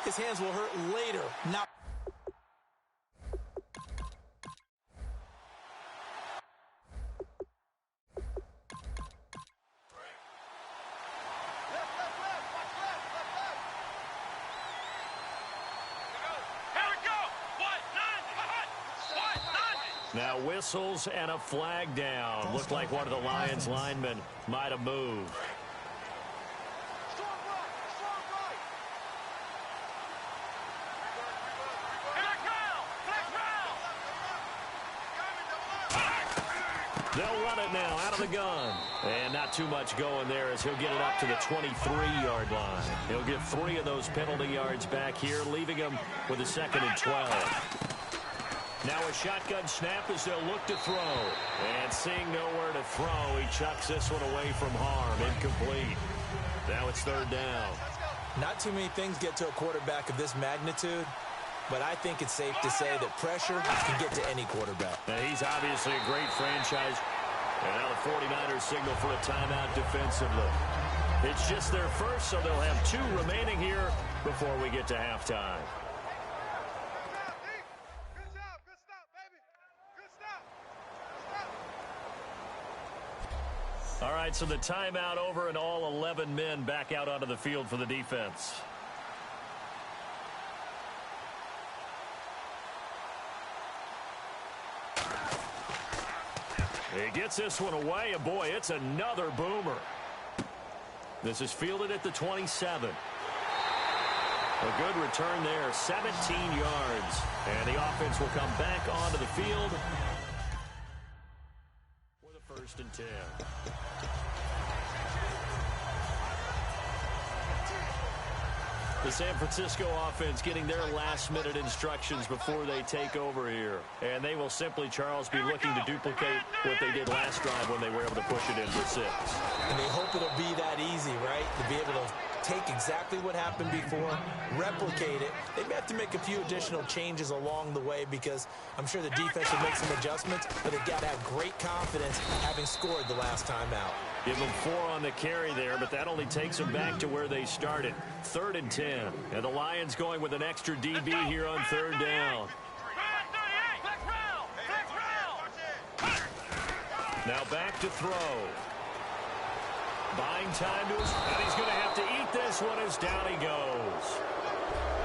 His hands will hurt later, not... Now whistles and a flag down. Looked like one of the Lions linemen might have moved. They'll run it now out of the gun. And not too much going there as he'll get it up to the 23-yard line. He'll get 3 of those penalty yards back here, leaving him with a 2nd and 12. Now a shotgun snap as they'll look to throw. And seeing nowhere to throw, he chucks this one away from harm. Incomplete. Now it's 3rd down. Not too many things get to a quarterback of this magnitude, but I think it's safe to say that pressure can get to any quarterback. Now he's obviously a great franchise. And now the 49ers signal for a timeout defensively. It's just their first, so they'll have 2 remaining here before we get to halftime. All right, so the timeout over and all 11 men back out onto the field for the defense. He gets this one away, and boy, it's another boomer. This is fielded at the 27. A good return there, 17 yards. And the offense will come back onto the field for the 1st and 10. The San Francisco offense getting their last-minute instructions before they take over here. And they will simply, Charles, be looking to duplicate what they did last drive when they were able to push it in for 6. And they hope it'll be that easy, right? To be able to take exactly what happened before, replicate it. They may have to make a few additional changes along the way because I'm sure the defense will make some adjustments, but they've got to have great confidence having scored the last time out. Give them 4 on the carry there, but that only takes them back to where they started. 3rd and 10. And the Lions going with an extra DB here on 3rd down. Now back to throw. Buying time to his, and he's going to have to eat this one as down he goes.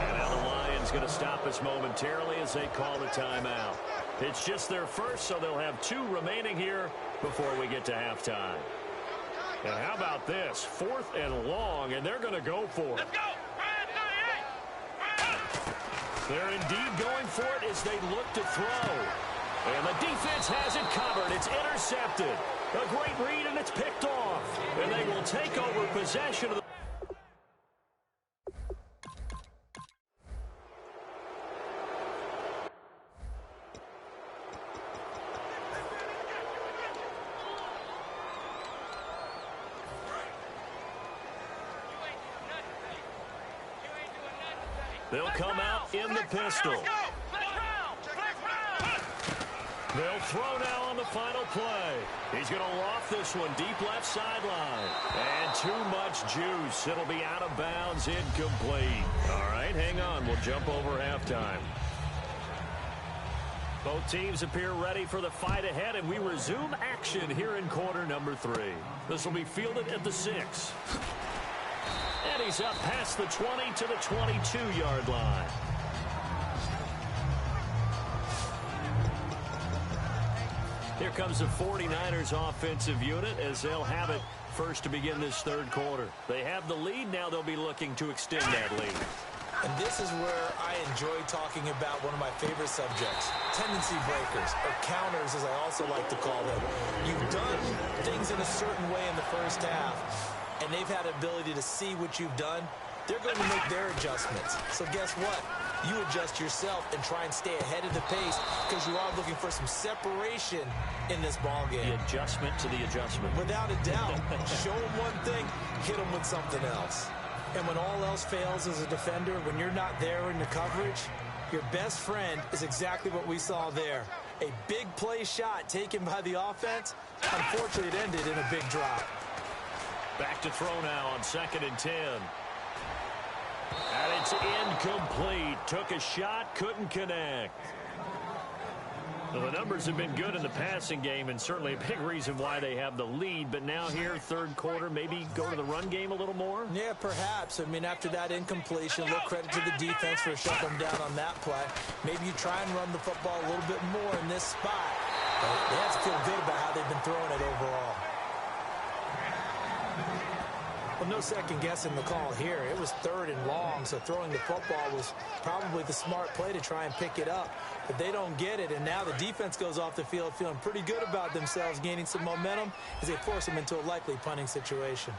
And now the Lions going to stop us momentarily as they call the timeout. It's just their first, so they'll have 2 remaining here before we get to halftime. And how about this? 4th and long, and they're going to go for it. Let's go! They're indeed going for it as they look to throw. And the defense has it covered. It's intercepted. A great read, and it's picked off. And they will take over possession of the... They'll come out in the pistol. They'll throw now on the final play. He's going to loft this one deep left sideline. And too much juice. It'll be out of bounds, incomplete. All right, hang on. We'll jump over halftime. Both teams appear ready for the fight ahead, and we resume action here in quarter number 3. This will be fielded at the 6. And he's up past the 20 to the 22-yard line. Here comes the 49ers offensive unit as they'll have it first to begin this 3rd quarter. They have the lead. Now they'll be looking to extend that lead. And this is where I enjoy talking about one of my favorite subjects, tendency breakers, or counters as I also like to call them. You've done things in a certain way in the first half, and they've had the ability to see what you've done. They're going to make their adjustments. So guess what? You adjust yourself and try and stay ahead of the pace because you are looking for some separation in this ball game. The adjustment to the adjustment. Without a doubt. Show them one thing, hit them with something else. And when all else fails as a defender, when you're not there in the coverage, your best friend is exactly what we saw there. A big play shot taken by the offense. Unfortunately, it ended in a big drop. Back to throw now on 2nd and 10. And it It's incomplete. Took a shot, couldn't connect. Well, the numbers have been good in the passing game, and certainly a big reason why they have the lead. But now here, third quarter, maybe go to the run game a little more? Yeah, perhaps. I mean, after that incompletion, a little credit to the defense for shutting them down on that play. Maybe you try and run the football a little bit more in this spot. But they have to feel good about how they've been throwing it overall. Well, no second guessing the call here. It was third and long, so throwing the football was probably the smart play to try and pick it up. But they don't get it, and now the defense goes off the field feeling pretty good about themselves, gaining some momentum as they force them into a likely punting situation.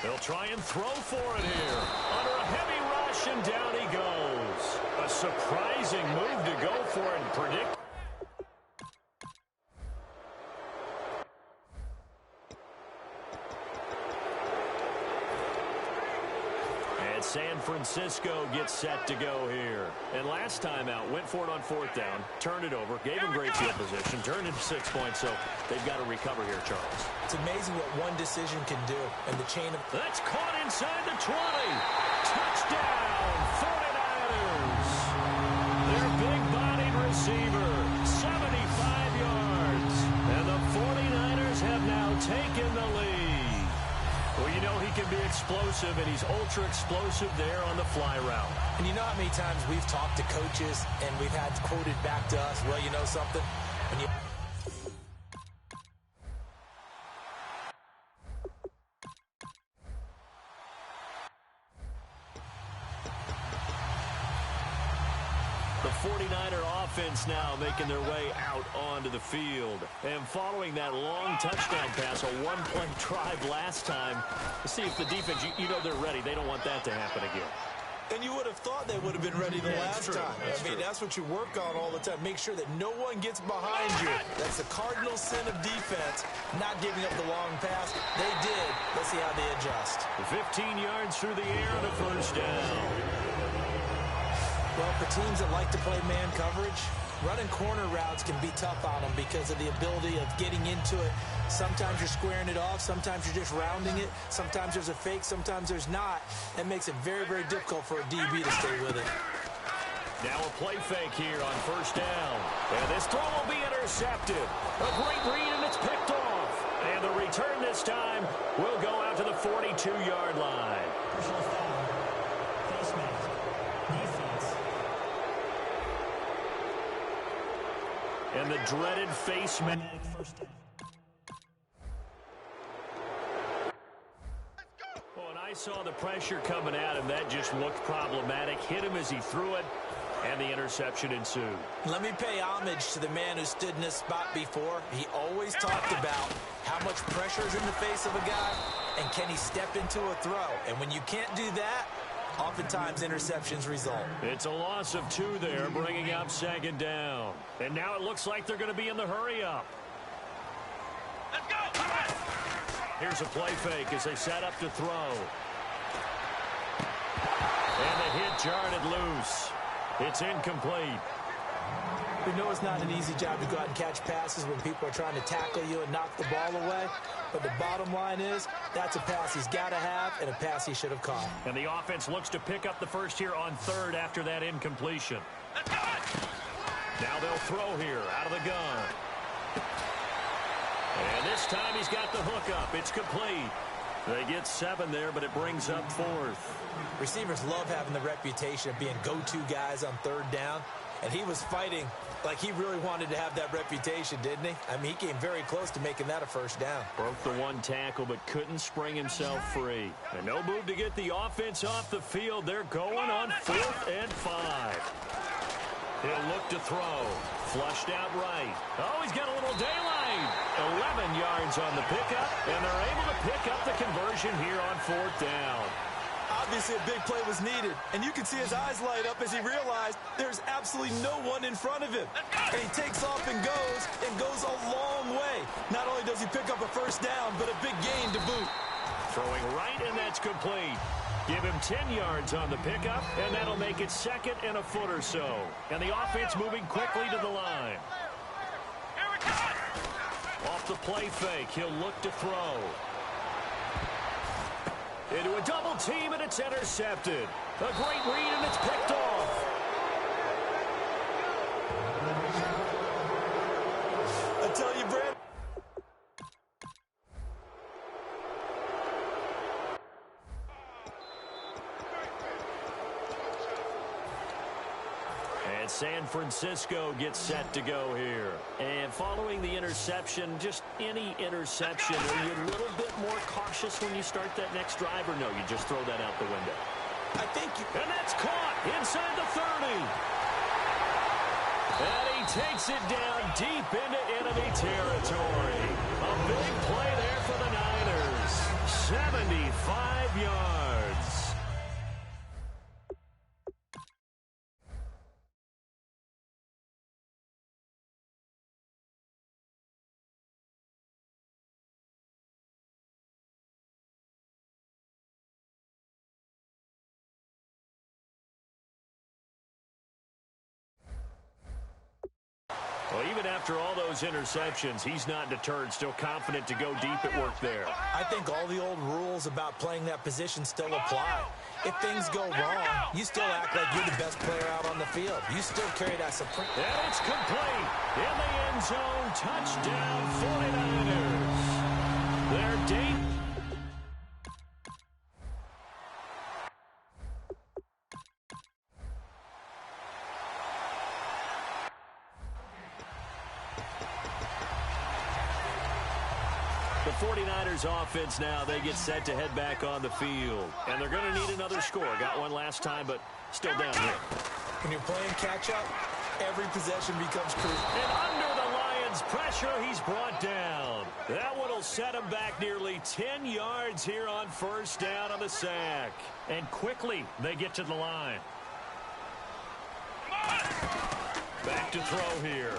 They'll try and throw for it here. Under a heavy rush, and down he goes. A surprising move to go for it and predict. San Francisco gets set to go here. And last time out, went for it on fourth down, turned it over, gave them great field position, turned into 6 points, so they've got to recover here, Charles. It's amazing what one decision can do, and the chain of... That's caught inside the 20. Touchdown, 49ers. Their big-bodied receiver, 75 yards. And the 49ers have now taken the lead. Well, you know he can be explosive, and he's ultra-explosive there on the fly route. And you know how many times we've talked to coaches, and we've had quoted back to us, well, you know something? When you... The 49er offense now making their way out onto the field. And following that long touchdown pass, a one-play drive last time, to see if the defense, you know they're ready. They don't want that to happen again. And you would have thought they would have been ready the last time. I mean, that's what you work on all the time. Make sure that no one gets behind you. That's the cardinal sin of defense, not giving up the long pass. They did. Let's see how they adjust. 15 yards through the air and a first down. Well, for teams that like to play man coverage, running corner routes can be tough on them because of the ability of getting into it. Sometimes you're squaring it off. Sometimes you're just rounding it. Sometimes there's a fake. Sometimes there's not. That makes it very, very difficult for a DB to stay with it. Now a play fake here on first down. And this throw will be intercepted. A great read, and it's picked off. And the return this time will go out to the 42-yard line. Personal foul. Face mask. Defense. And the dreaded face mask. First down. Oh, and I saw the pressure coming at him. That just looked problematic. Hit him as he threw it, and the interception ensued. Let me pay homage to the man who stood in this spot before. He always talked about how much pressure is in the face of a guy, and can he step into a throw. And when you can't do that, oftentimes interceptions result. It's a loss of 2 there, bringing up second down. And now it looks like they're going to be in the hurry-up. Let's go! Here's a play fake as they set up to throw. And the hit jarred it loose. It's incomplete. We know it's not an easy job to go out and catch passes when people are trying to tackle you and knock the ball away. But the bottom line is, that's a pass he's got to have and a pass he should have caught. And the offense looks to pick up the first here on third after that incompletion. Now they'll throw here out of the gun. And this time he's got the hook up. It's complete. They get 7 there, but it brings up 4th. Receivers love having the reputation of being go-to guys on third down. And he was fighting like he really wanted to have that reputation, didn't he? I mean, he came very close to making that a first down. Broke the one tackle, but couldn't spring himself free. And no move to get the offense off the field. They're going on 4th and 5. He'll look to throw. Flushed out right. Oh, he's got a little daylight. 11 yards on the pickup, and they're able to pick up the conversion here on 4th down. Obviously, a big play was needed, and you can see his eyes light up as he realized there's absolutely no one in front of him. And he takes off and goes a long way. Not only does he pick up a first down, but a big gain to boot. Throwing right, and that's complete. Give him 10 yards on the pickup, and that'll make it 2nd and a foot or so. And the offense moving quickly to the line. Off the play fake, he'll look to throw. Into a double team, and it's intercepted. A great read, and it's picked off. I tell you, Brad. And San Francisco gets set to go here. And following the interception, just any interception, are you a little bit more cautious when you start that next drive, or no, you just throw that out the window? I think you... And that's caught inside the 30. And he takes it down deep into enemy territory. A big play there for the Niners. 75 yards. Well, even after all those interceptions, he's not deterred, still confident to go deep at work there. I think all the old rules about playing that position still apply. If things go wrong, you still act like you're the best player out on the field. You still carry that supreme... And it's complete. In the end zone, touchdown 49ers. They're deep. The 49ers offense now, they get set to head back on the field. And they're going to need another score. Got one last time, but still down here. When you're playing catch-up, every possession becomes crucial. And under the Lions' pressure, he's brought down. That one will set him back nearly 10 yards here on first down on the sack. And quickly, they get to the line. Back to throw here.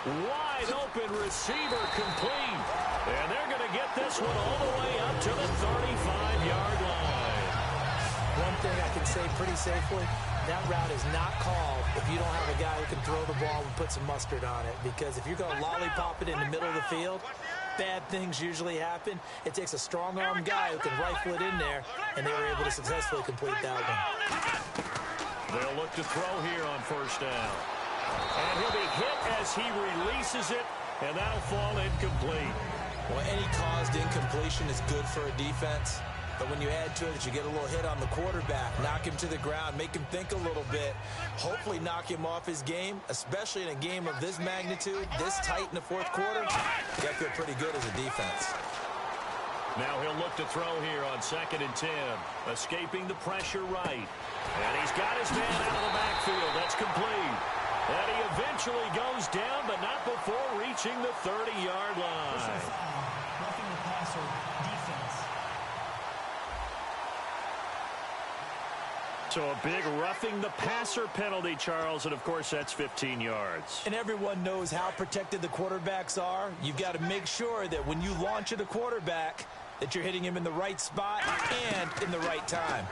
Wide open receiver complete. And they're going to get this one all the way up to the 35-yard line. One thing I can say pretty safely, that route is not called if you don't have a guy who can throw the ball and put some mustard on it. Because if you're going to lollipop it in the middle of the field, bad things usually happen. It takes a strong-arm guy who can rifle it in there, and they were able to successfully complete that one. They'll look to throw here on first down. And he'll be hit as he releases it, and that'll fall incomplete. Well, any caused incompletion is good for a defense. But when you add to it that you get a little hit on the quarterback, knock him to the ground, make him think a little bit, hopefully knock him off his game, especially in a game of this magnitude, this tight in the fourth quarter, you got to feel pretty good as a defense. Now he'll look to throw here on 2nd and 10, escaping the pressure right. And he's got his man out of the backfield. That's complete. And he eventually goes down, but not before reaching the 30-yard line. Roughing the passer, defense. So a big roughing the passer penalty, Charles, and of course that's 15 yards. And everyone knows how protected the quarterbacks are. You've got to make sure that when you launch at a quarterback, that you're hitting him in the right spot and in the right time.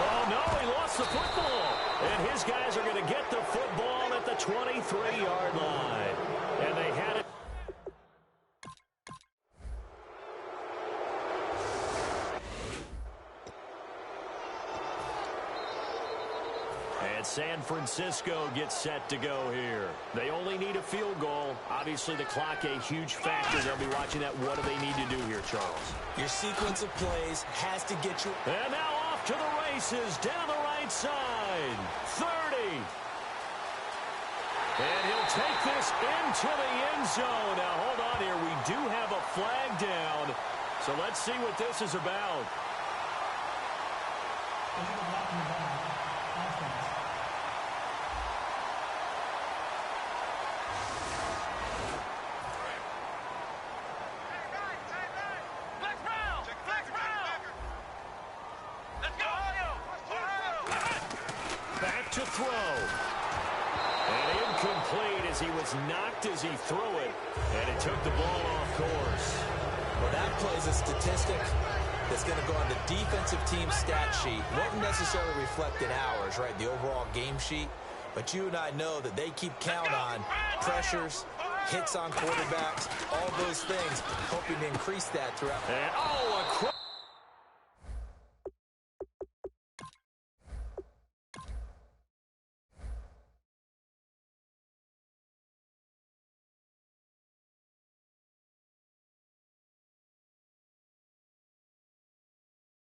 Oh, no, he lost the football. And his guys are going to get the football at the 23-yard line. And they had it. And San Francisco gets set to go here. They only need a field goal. Obviously, the clock a huge factor. They'll be watching that. What do they need to do here, Charles? Your sequence of plays has to get you. And now off to the races, down the right side. 30. And he'll take this into the end zone. Now, hold on here. We do have a flag down. So let's see what this is about. Back to throw. And incomplete as he was knocked as he threw it. And it took the ball off course. Well, that plays a statistic that's going to go on the defensive team stat sheet. Won't necessarily reflect in ours, right, the overall game sheet. But you and I know that they keep count on pressures, hits on quarterbacks, all those things, hoping to increase that throughout. And, oh,